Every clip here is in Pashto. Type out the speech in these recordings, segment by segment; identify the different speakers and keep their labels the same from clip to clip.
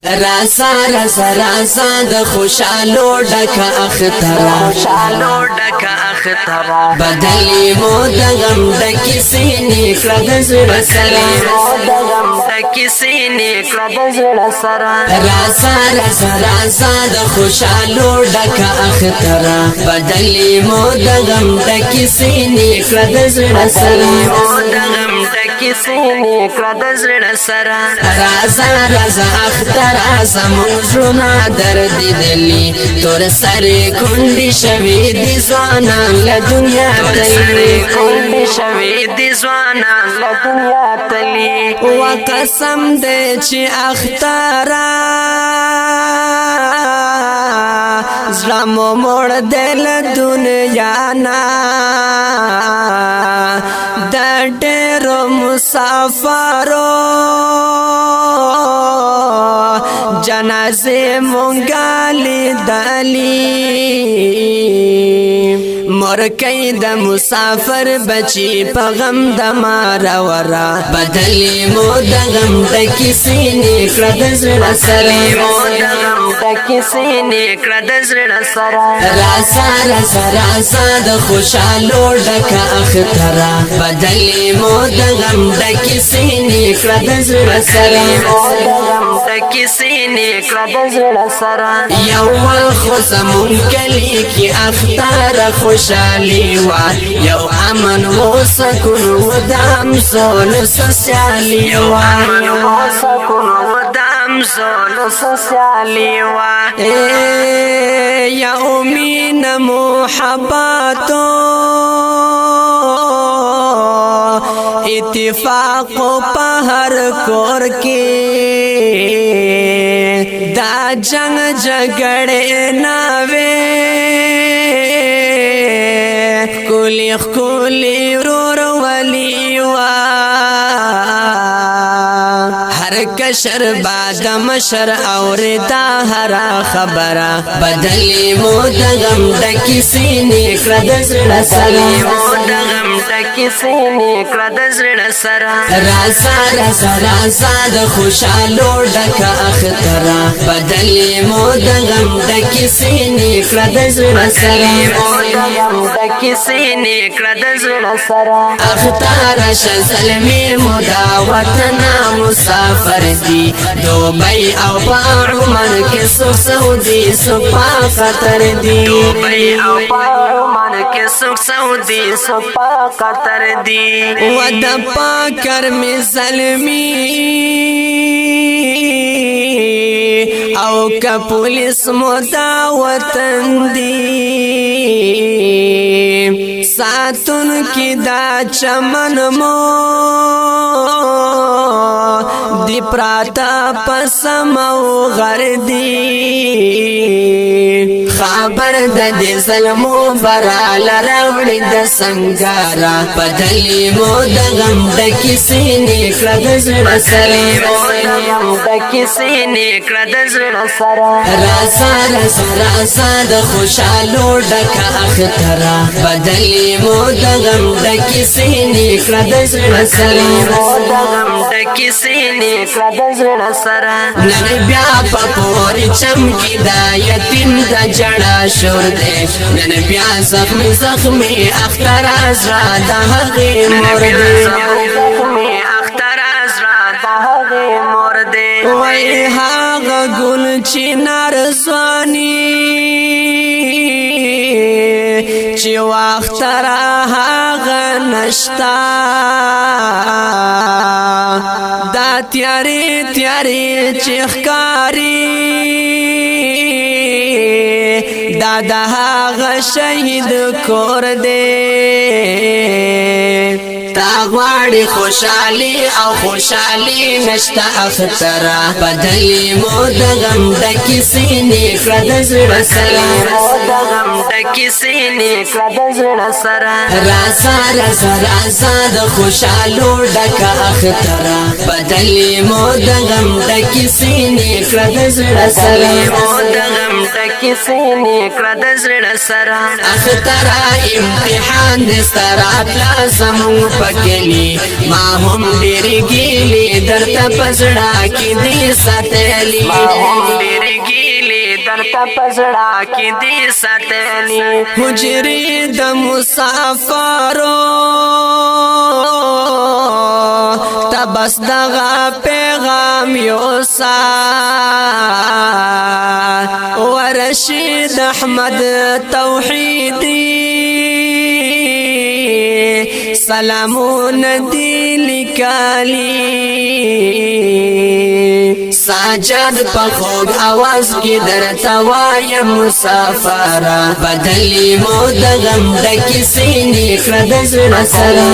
Speaker 1: راسا راسا راسا د خوشالو ډکه اخترا بدلی مو د غم ډکې سینې کړه د زړه سره راسا راسا راسا د خوشالو ډکه اخترا بدلی مو د غم ډکې سینې کړه د زړه سره راسا راسا اخترا زموږونه درد دلی تور سره کونډې شوي دي ځوانان له دنیا تلي وقسم دې چې اخترا زړه مو مړ دی له دنیا نه د ډېرو مسافرو جنازه مونږه لیدلې مرکې د مسافر بچي په غم د مارا ورا بدلی مو د غم ډکې سینې کړه د زړه سره راسا راسا راسا د خوشالو ډکه اخترا بدلی مو د غم ډکې سینې کړه د زړه سره یو خو زمون کلی کې اختر خوشالي وا یو امن و سکون و دام سول سوسیالي وا یو مین محبتو اتفاق په هر کور کې دا جنگ جګړې نه وې کولی ورور ولی وا هر کشر بعد مشر اوردا هر خبره بدلی مو د غم ډکې سینې کړه د زړه سره راسا راسا راسا د خوشالو ډکه اخترا بدلی مو د غم ډکې سینې کړه د زړه سره اختر شزلمی مو دا وطن مسافر دی دوبئی او په عمان کې سوک سعودي سوک په قطر دی و د پاکر می ظلمی او که پولیس مو دا وطن دی ساتون کی دا چمن مو دی پراتا پسم او غردی خبر د دې ظلمو برال راوړي د سنگارا بدلی مو د غم ډکې سینې کړه د زړه سره راسا راسا راسا د خوشالو ډکه اخترا بدلی مو د غم ډکې سینې کړه د زړه سره نن بیا په پورې چمکي دا یتیم د جړا شور دے نن بیا زخمی اختر ازرا د هغې مور دے وای هغه ګل چې نارضواني چې واختر هغه نشتا دا تیارې چې ښکاري دا د هغه شهید کور دی تا غواړي خوشالي او خوشالي نشته اخترا بدلی مو د غم ډکې سینې کړه د زړه سره ډکی سینې کړه د زړه سره راسا راسا راسا د خوشالو ډکه اختره بدلې مو د غم ډکی سینې کړه د زړه سره مو د غم ډکی سینې کړه د زړه سره اختره امتحان دې ستاره لازم پکلی ما هم ډېرې ګیلې درته پزړه کې دې ساتلې ما هم ډېرې ګیلې درته پزړه کې دې ساتلې حجرې د مسافرو تبس دغه پیغام یوسا ورشید احمد توحیدی سلامون دی لکالی ساجد په خوږ आवाज کې درته وایم مسافره بدلی مو د غم ډکې سینې کړه د زړه سره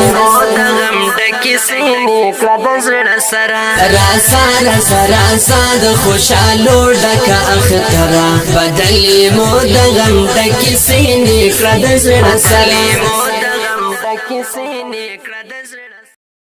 Speaker 1: د غم ډکې سینې کړه د زړه سره راسا راسا راسا د خوشالو ډکه اختره بدلی مو د غم ډکې سینې کړه د زړه سره مو د غم ډکې سینې کړه د زړه